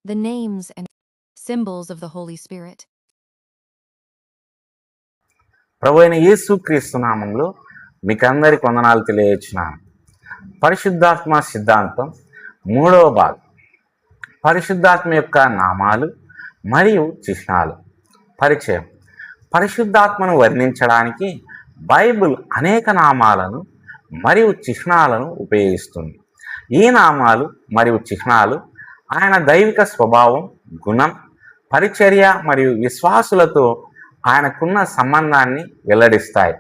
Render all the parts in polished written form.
the names and symbols of the Holy Spirit. ప్రభువైన యేసుక్రీస్తు నామంలో మీకందరికి వందనాలు తెలియజేస్తున్నాను. పరిశుద్ధాత్మ సిద్ధాంతం 3వ భాగం, పరిశుద్ధాత్మ యొక్క నామాలు మరియు చిహ్నాలు. పరిచయం. పరిశుద్ధాత్మను వర్ణించడానికి బైబిల్ అనేక నామాలను మరియు చిహ్నాలను ఉపయోగిస్తుంది. ఈ నామాలు మరియు చిహ్నాలు ఆయన దైవిక స్వభావం, గుణం, పరిచర్య మరియు విశ్వాసులతో ఆయనకున్న సంబంధాన్ని వెల్లడిస్తాయి.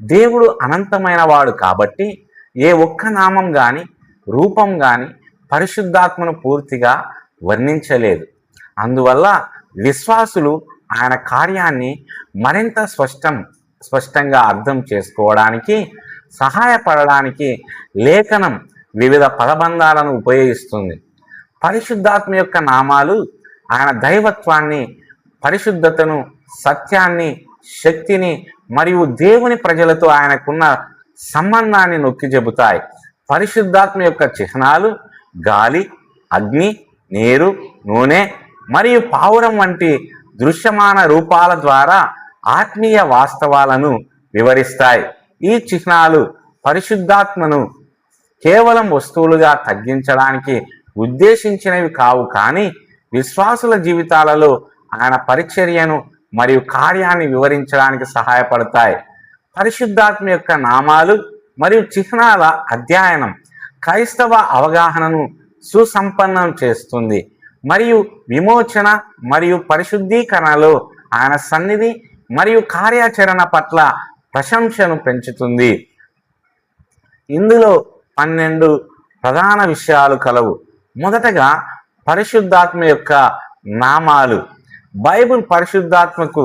దేవుడు అనంతమైన వాడు కాబట్టి ఏ ఒక్క నామం కానీ రూపం కానీ పరిశుద్ధాత్మను పూర్తిగా వర్ణించలేదు. అందువల్ల విశ్వాసులు ఆయన కార్యాన్ని మరింత స్పష్టంగా అర్థం చేసుకోవడానికి సహాయపడడానికి లేఖనం వివిధ పదబంధాలను ఉపయోగిస్తుంది. పరిశుద్ధాత్మ యొక్క నామాలు ఆయన దైవత్వాన్ని, పరిశుద్ధతను, సత్యాన్ని, శక్తిని మరియు దేవుని ప్రజలతో ఆయనకున్న సంబంధాన్ని నొక్కి చెబుతాయి. పరిశుద్ధాత్మ యొక్క చిహ్నాలు గాలి, అగ్ని, నీరు, నూనె మరియు పావురం వంటి దృశ్యమాన రూపాల ద్వారా ఆత్మీయ వాస్తవాలను వివరిస్తాయి. ఈ చిహ్నాలు పరిశుద్ధాత్మను కేవలం వస్తువులుగా తగ్గించడానికి ఉద్దేశించినవి కావు, కానీ విశ్వాసుల జీవితాలలో ఆయన పరిచర్యను మరియు కార్యాన్ని వివరించడానికి సహాయపడతాయి. పరిశుద్ధాత్మ యొక్క నామాలు మరియు చిహ్నాల అధ్యయనం క్రైస్తవ అవగాహనను సుసంపన్నం చేస్తుంది మరియు విమోచన మరియు పరిశుద్ధీకరణలో ఆయన సన్నిధి మరియు కార్యాచరణ పట్ల ప్రశంసను పెంచుతుంది. ఇందులో 12 ప్రధాన విషయాలు కలవు. మొదటగా పరిశుద్ధాత్మ యొక్క నామాలు. బైబిల్ పరిశుద్ధాత్మకు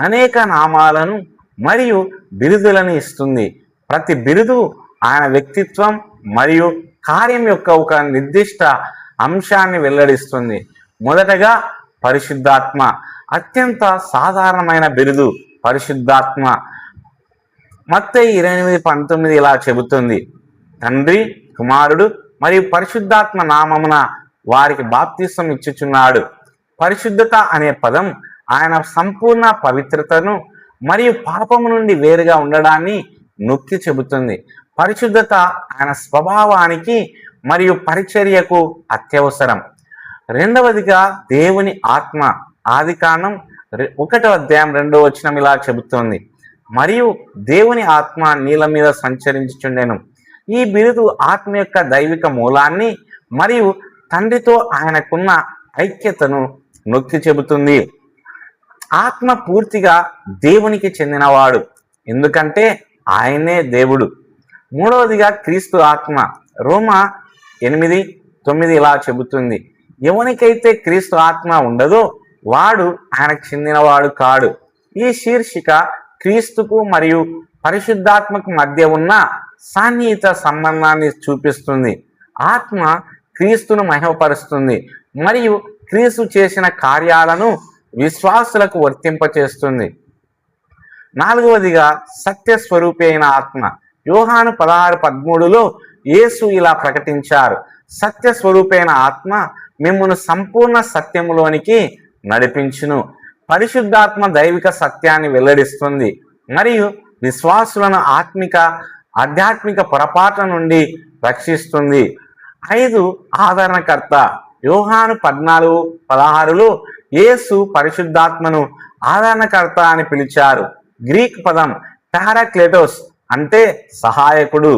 అనేక నామాలను మరియు బిరుదులను ఇస్తుంది. ప్రతి బిరుదు ఆయన వ్యక్తిత్వం మరియు కార్యం యొక్క ఒక నిర్దిష్ట అంశాన్ని వెల్లడిస్తుంది. మొదటగా పరిశుద్ధాత్మ. అత్యంత సాధారణమైన బిరుదు పరిశుద్ధాత్మ. మత్తయి 28:19 ఇలా చెబుతుంది, తండ్రి, కుమారుడు మరియు పరిశుద్ధాత్మ నామమున వారికి బాప్తిసం ఇచ్చుచున్నాడు. పరిశుద్ధత అనే పదం ఆయన సంపూర్ణ పవిత్రతను మరియు పాపము నుండి వేరుగా ఉండడాన్ని నొక్కి చెబుతుంది. పరిశుద్ధత ఆయన స్వభావానికి మరియు పరిచర్యకు అత్యవసరం. రెండవదిగా దేవుని ఆత్మ. ఆదికాండం 1:2 ఇలా చెబుతోంది, మరియు దేవుని ఆత్మ నీళ్ళ మీద సంచరించుచుండెను. ఈ బిరుదు ఆత్మ యొక్క దైవిక మూలాన్ని మరియు తండ్రితో ఆయనకున్న ఐక్యతను నొక్కి చెబుతుంది. ఆత్మ పూర్తిగా దేవునికి చెందినవాడు, ఎందుకంటే ఆయనే దేవుడు. మూడవదిగా క్రీస్తు ఆత్మ. రోమా 8:9 ఇలా చెబుతుంది, ఎవరికైతే క్రీస్తు ఆత్మ ఉండదో వాడు ఆయనకు చెందినవాడు కాడు. ఈ శీర్షిక క్రీస్తుకు మరియు పరిశుద్ధాత్మకు మధ్య ఉన్న సాన్నిహిత సంబంధాన్ని చూపిస్తుంది. ఆత్మ క్రీస్తును మహిమపరుస్తుంది మరియు క్రీస్తు చేసిన కార్యాలను విశ్వాసులకు వర్తింపచేస్తుంది. నాలుగవదిగా సత్యస్వరూపి అయిన ఆత్మ. యోహాను 16:13లో యేసు ఇలా ప్రకటించారు, సత్యస్వరూపైన ఆత్మ మిమ్మును సంపూర్ణ సత్యములోనికి నడిపించును. పరిశుద్ధాత్మ దైవిక సత్యాన్ని వెల్లడిస్తుంది మరియు విశ్వాసులను ఆధ్యాత్మిక పొరపాట్ల నుండి రక్షిస్తుంది. 5 ఆదరణకర్త. యోహాను 14:16లో యేసు పరిశుద్ధాత్మను ఆదరణకర్త అని పిలిచారు. గ్రీక్ పదం పారాక్లెటోస్ అంటే సహాయకుడు,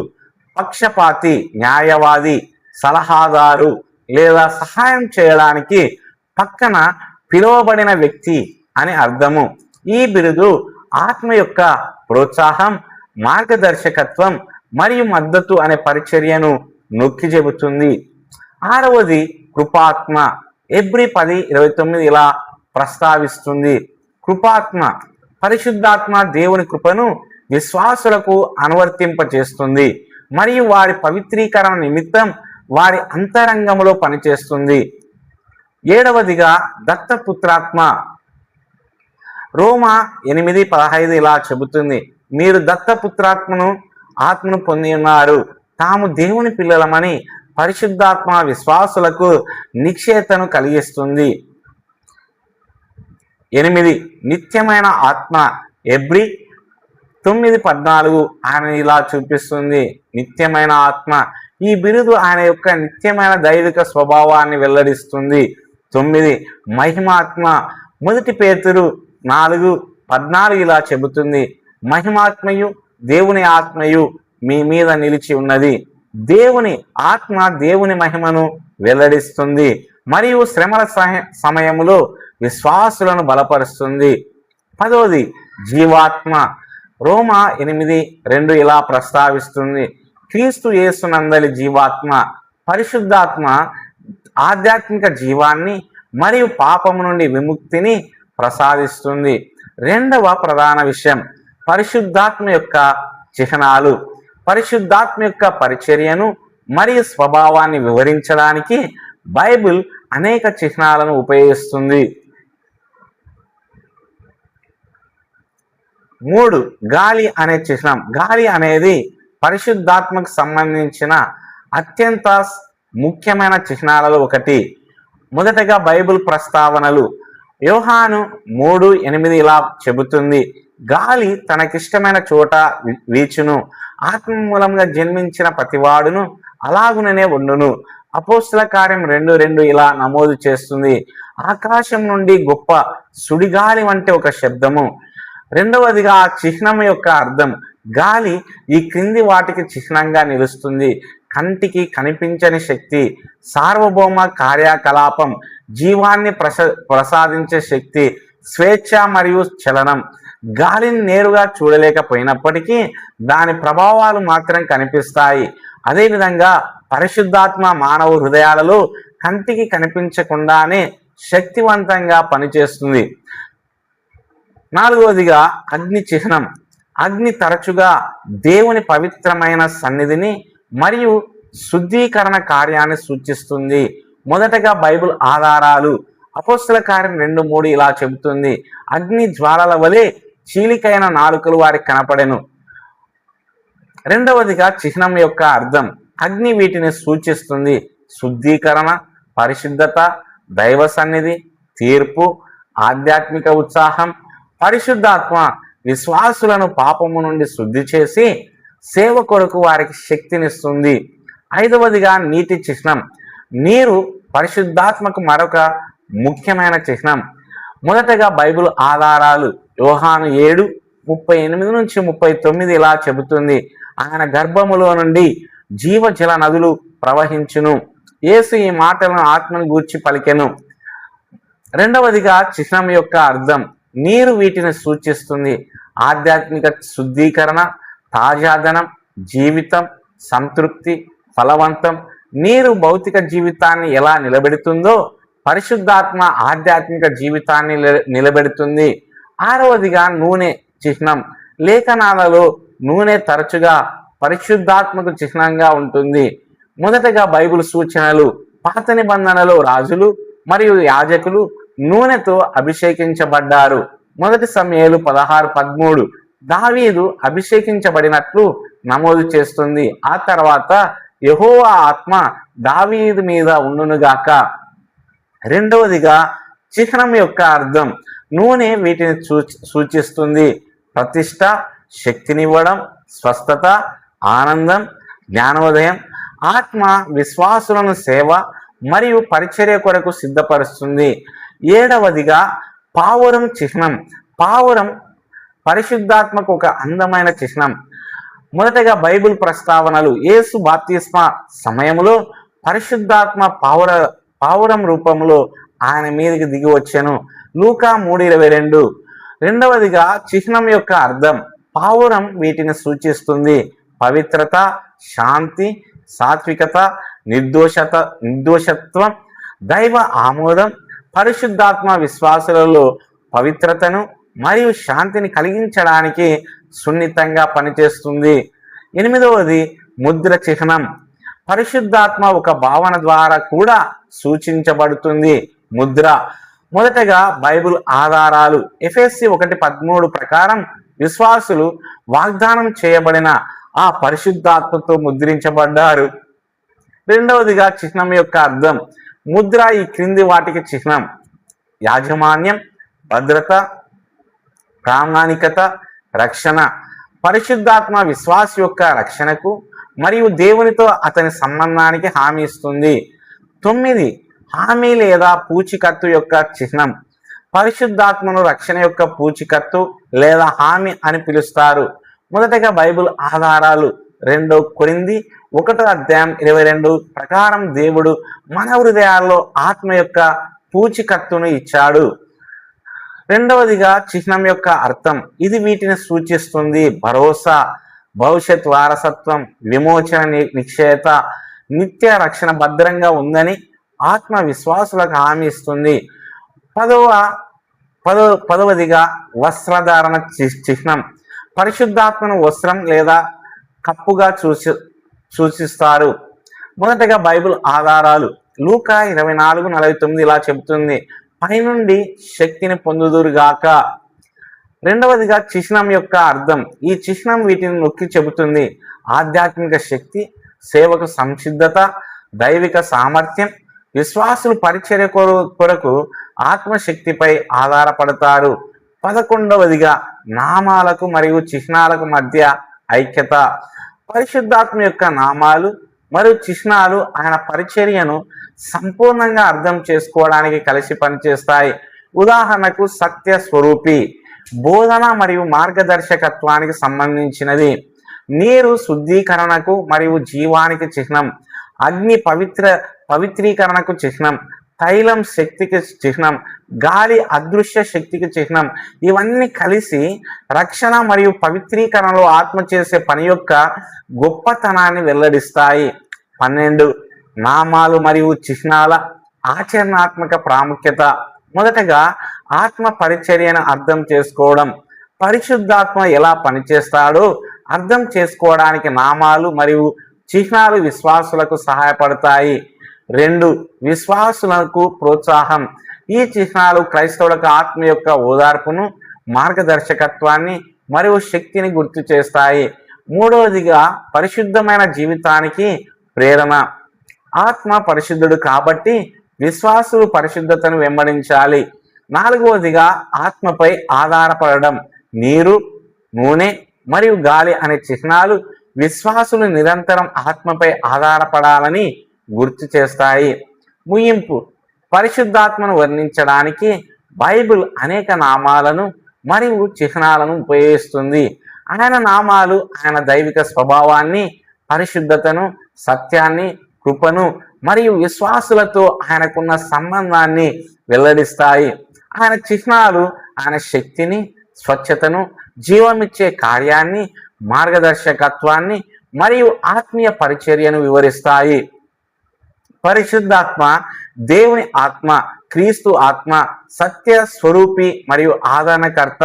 పక్షపాతి, న్యాయవాది, సలహాదారు లేదా సహాయం చేయడానికి పక్కన పిలువబడిన వ్యక్తి అని అర్థము. ఈ బిరుదు ఆత్మ యొక్క ప్రోత్సాహం, మార్గదర్శకత్వం మరియు మద్దతు అనే పరిచర్యను నొక్కి చెబుతుంది. 6వది కృపాత్మ. హెబ్రీ 10:29 ఇలా ప్రస్తావిస్తుంది, కృపాత్మ. పరిశుద్ధాత్మ దేవుని కృపను విశ్వాసులకు అనువర్తింపచేస్తుంది మరియు వారి పవిత్రీకరణ నిమిత్తం వారి అంతరంగంలో పనిచేస్తుంది. 7వదిగా దత్తపుత్రాత్మ. రోమా 8:15 ఇలా చెబుతుంది, మీరు దత్తపుత్రాత్మను పొంది ఉన్నారు, తాము దేవుని పిల్లలమని పరిశుద్ధాత్మ విశ్వాసులకు నిశ్చయతను కలిగిస్తుంది. 8 నిత్యమైన ఆత్మ. హెబ్రీ 9:14 ఆయన ఇలా చూపిస్తుంది. నిత్యమైన ఆత్మ. ఈ బిరుదు ఆయన యొక్క నిత్యమైన దైవిక స్వభావాన్ని వెల్లడిస్తుంది. 9 మహిమాత్మ. 1 పేతురు 4:14 ఇలా చెబుతుంది. మహిమాత్మయు దేవుని ఆత్మయు మీ మీద నిలిచి ఉన్నది. దేవుని ఆత్మ దేవుని మహిమను వెల్లడిస్తుంది మరియు శ్రమల సమయములో విశ్వాసులను బలపరుస్తుంది. 10 జీవాత్మ. రోమా 8:2 ఇలా ప్రస్తావిస్తుంది. క్రీస్తు యేసునందలి జీవాత్మ. పరిశుద్ధాత్మ ఆధ్యాత్మిక జీవాన్ని మరియు పాపము నుండి విముక్తిని ప్రసాదిస్తుంది. 2వ ప్రధాన విషయం పరిశుద్ధాత్మ యొక్క చిహ్నాలు. పరిశుద్ధాత్మ యొక్క పరిచర్యను మరియు స్వభావాన్ని వివరించడానికి బైబిల్ అనేక చిహ్నాలను ఉపయోగిస్తుంది. 3 గాలి అనే చిహ్నం. గాలి అనేది పరిశుద్ధాత్మకు సంబంధించిన అత్యంత ముఖ్యమైన చిహ్నాలలో ఒకటి. మొదటగా బైబిల్ ప్రస్తావనలు. యోహాను 3:8 ఇలా చెబుతుంది. గాలి తనకిష్టమైన చోట వీచును, ఆత్మ మూలంగా జన్మించిన ప్రతివాడును అలాగుననే ఉండును. అపోస్తల కార్యం 2:2 ఇలా నమోదు చేస్తుంది. ఆకాశం నుండి గొప్ప సుడిగాలి వంటి ఒక శబ్దము. 2వదిగా ఆ చిహ్నం యొక్క అర్థం. గాలి ఈ క్రింది వాటికి చిహ్నంగా నిలుస్తుంది. కంటికి కనిపించని శక్తి, సార్వభౌమ కార్యకలాపం, జీవాన్ని ప్రసాదించే శక్తి, స్వేచ్ఛ మరియు చలనం. గాలిని నేరుగా చూడలేకపోయినప్పటికీ దాని ప్రభావాలు మాత్రం కనిపిస్తాయి. అదేవిధంగా పరిశుద్ధాత్మ మానవ హృదయాలలో కంటికి కనిపించకుండానే శక్తివంతంగా పనిచేస్తుంది. 4వదిగా అగ్ని చిహ్నం. అగ్ని తరచుగా దేవుని పవిత్రమైన సన్నిధిని మరియు శుద్ధీకరణ కార్యాన్ని సూచిస్తుంది. మొదటగా బైబిల్ ఆధారాలు. అపోస్తల కార్యం 2:3 ఇలా చెబుతుంది. అగ్ని జ్వాలల వలె చీలికైన నాలుకలు వారికి కనపడెను. 2వదిగా చిహ్నం యొక్క అర్థం. అగ్ని వీటిని సూచిస్తుంది. శుద్ధీకరణ, పరిశుద్ధత, దైవ సన్నిధి, తీర్పు, ఆధ్యాత్మిక ఉత్సాహం. పరిశుద్ధాత్మ విశ్వాసులను పాపము నుండి శుద్ధి చేసి సేవ కొరకు వారికి శక్తినిస్తుంది. 5వదిగా నీటి చిహ్నం. నీరు పరిశుద్ధాత్మకు మరొక ముఖ్యమైన చిహ్నం. మొదటగా బైబిల్ ఆధారాలు. యోహాను 7:38-39 ఇలా చెబుతుంది. ఆయన గర్భములో నుండి జీవజల నదులు ప్రవహించును. యేసు ఈ మాటలను ఆత్మను గూర్చి పలికెను. 2వదిగా చిహ్నం యొక్క అర్థం. నీరు వీటిని సూచిస్తుంది. ఆధ్యాత్మిక శుద్ధీకరణ, తాజాదనం, జీవితం, సంతృప్తి, ఫలవంతం. నీరు భౌతిక జీవితాన్ని ఎలా నిలబెడుతుందో పరిశుద్ధాత్మ ఆధ్యాత్మిక జీవితాన్ని నిలబెడుతుంది. 6వదిగా నూనె చిహ్నం. లేఖనాలలో నూనె తరచుగా పరిశుద్ధాత్మకు చిహ్నంగా ఉంటుంది. మొదటగా బైబిల్ సూచనలు. పాత నిబంధనలో రాజులు మరియు యాజకులు నూనెతో అభిషేకించబడ్డారు. 1 సమూయేలు 16:13 దావీదు అభిషేకించబడినట్లు నమోదు చేస్తుంది. ఆ తర్వాత యెహోవా ఆత్మ దావీదు మీద ఉండునుగాక. 2వదిగా చిహ్నం యొక్క అర్థం. నూనె వీటిని సూచిస్తుంది. ప్రతిష్ట, శక్తినివ్వడం, స్వస్థత, ఆనందం, జ్ఞానోదయం. ఆత్మ విశ్వాసులను సేవ మరియు పరిచర్య కొరకు సిద్ధపరుస్తుంది. 7వదిగా పావురం చిహ్నం. పావురం పరిశుద్ధాత్మకు ఒక అందమైన చిహ్నం. మొదటగా బైబిల్ ప్రస్తావనలు. యేసు బాప్తిస్మా సమయంలో పరిశుద్ధాత్మ పావురం రూపంలో ఆయన మీదకి దిగి వచ్చెను. లూకా 3:22. 2వదిగా చిహ్నం యొక్క అర్థం. పావురం వీటిని సూచిస్తుంది. పవిత్రత, శాంతి, సాత్వికత, నిర్దోషత్వం, దైవ ఆమోదం. పరిశుద్ధాత్మ విశ్వాసులలో పవిత్రతను మరియు శాంతిని కలిగించడానికి సున్నితంగా పనిచేస్తుంది. 8వది ముద్ర చిహ్నం. పరిశుద్ధాత్మ ఒక భావన ద్వారా కూడా సూచించబడుతుంది. ముద్ర. మొదటగా బైబిల్ ఆధారాలు. ఎఫెసీ 1:13 ప్రకారం విశ్వాసులు వాగ్దానం చేయబడిన ఆ పరిశుద్ధాత్మతో ముద్రించబడ్డారు. రెండవదిగా చిహ్నం యొక్క అర్థం. ముద్ర ఈ క్రింది వాటికి చిహ్నం: యాజమాన్యం, భద్రత, ప్రామాణికత, రక్షణ. పరిశుద్ధాత్మ విశ్వాస యొక్క రక్షణకు మరియు దేవునితో అతని సంబంధానికి హామీ ఇస్తుంది. 9 హామీ లేదా పూచీకత్తు యొక్క చిహ్నం. పరిశుద్ధాత్మను రక్షణ యొక్క పూచీకత్తు లేదా హామీ అని పిలుస్తారు. మొదటగా బైబిల్ ఆధారాలు. 2 కొరింథీ 1:22 ప్రకారం దేవుడు మన హృదయాల్లో ఆత్మ యొక్క పూచీకత్తును ఇచ్చాడు. రెండవదిగా చిహ్నం యొక్క అర్థం. ఇది వీటిని సూచిస్తుంది: భరోసా, భవిష్యత్ వారసత్వం, విమోచన నిశ్చయత, నిత్య రక్షణ భద్రంగా ఉందని ఆత్మ విశ్వాసులకు హామీ ఇస్తుంది. పదవదిగా వస్త్రధారణ చిహ్నం. పరిశుద్ధాత్మను వస్త్రం లేదా కప్పుగా సూచిస్తారు. మొదటగా బైబిల్ ఆధారాలు. లూకా 24:49 ఇలా చెబుతుంది: పైనుండి శక్తిని పొందుదురుగాక. రెండవదిగా చిహ్నం యొక్క అర్థం. ఈ చిహ్నం వీటిని నొక్కి చెబుతుంది: ఆధ్యాత్మిక శక్తి, సేవకు సంసిద్ధత, దైవిక సామర్థ్యం. విశ్వాసులు పరిచర్య కొరకు ఆత్మశక్తిపై ఆధారపడతారు. 11వదిగా నామాలకు మరియు చిహ్నాలకు మధ్య ఐక్యత. పరిశుద్ధాత్మ యొక్క నామాలు మరియు చిహ్నాలు ఆయన పరిచర్యను సంపూర్ణంగా అర్థం చేసుకోవడానికి కలిసి పనిచేస్తాయి. ఉదాహరణకు సత్య స్వరూపి, బోధన మరియు మార్గదర్శకత్వానికి సంబంధించినది. నీరు శుద్ధీకరణకు మరియు జీవానికి చిహ్నం. అగ్ని పవిత్రీకరణకు చిహ్నం. తైలం శక్తికి చిహ్నం. గాలి అదృశ్య శక్తికి చిహ్నం. ఇవన్నీ కలిసి రక్షణ మరియు పవిత్రీకరణలో ఆత్మ చేసే పని యొక్క గొప్పతనాన్ని వెల్లడిస్తాయి. 12 నామాలు మరియు చిహ్నాల ఆచరణాత్మక ప్రాముఖ్యత. మొదటగా ఆత్మ పరిచర్యను అర్థం చేసుకోవడం. పరిశుద్ధాత్మ ఎలా పనిచేస్తాడో అర్థం చేసుకోవడానికి నామాలు మరియు చిహ్నాలు విశ్వాసులకు సహాయపడతాయి. 2 విశ్వాసులకు ప్రోత్సాహం. ఈ చిహ్నాలు క్రైస్తవులకు ఆత్మ యొక్క ఓదార్పును, మార్గదర్శకత్వాన్ని మరియు శక్తిని గుర్తు చేస్తాయి. 3వదిగా పరిశుద్ధమైన జీవితానికి ప్రేరణ. ఆత్మ పరిశుద్ధుడు కాబట్టి విశ్వాసులు పరిశుద్ధతను వెంబడించాలి. 4వదిగా ఆత్మపై ఆధారపడడం. నీరు, నూనె మరియు గాలి అనే చిహ్నాలు విశ్వాసులు నిరంతరం ఆత్మపై ఆధారపడాలని గుర్తు చేస్తాయి. ముగింపు. పరిశుద్ధాత్మను వర్ణించడానికి బైబిల్ అనేక నామాలను మరియు చిహ్నాలను ఉపయోగిస్తుంది. ఆయన నామాలు ఆయన దైవిక స్వభావాన్ని, పరిశుద్ధతను, సత్యాన్ని, కృపను మరియు విశ్వాసులతో ఆయనకున్న సంబంధాన్ని వెల్లడిస్తాయి. ఆయన చిహ్నాలు ఆయన శక్తిని, స్వచ్ఛతను, జీవమిచ్చే కార్యాన్ని, మార్గదర్శకత్వాన్ని మరియు ఆత్మీయ పరిచర్యను వివరిస్తాయి. పరిశుద్ధాత్మ దేవుని ఆత్మ, క్రీస్తు ఆత్మ, సత్య స్వరూపి మరియు ఆదరణకర్త.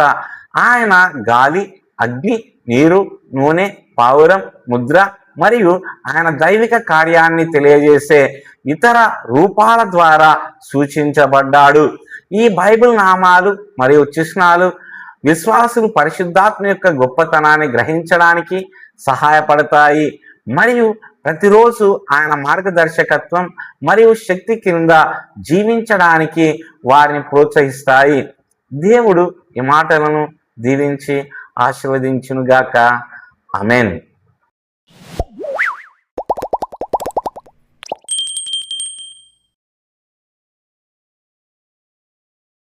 ఆయన గాలి, అగ్ని, నీరు, నూనె, పావురం, ముద్ర మరియు ఆయన దైవిక కార్యాన్ని తెలియజేసే ఇతర రూపాల ద్వారా సూచించబడ్డాడు. ఈ బైబిల్ నామాలు మరియు చిహ్నాలు విశ్వాసులు పరిశుద్ధాత్మ యొక్క గొప్పతనాన్ని గ్రహించడానికి సహాయపడతాయి మరియు ప్రతిరోజు ఆయన మార్గదర్శకత్వం మరియు శక్తి కింద జీవించడానికి వారిని ప్రోత్సహిస్తాయి. దేవుడు ఈ మాటలను దీవించి ఆశీర్వదించునుగాక. ఆమేన్.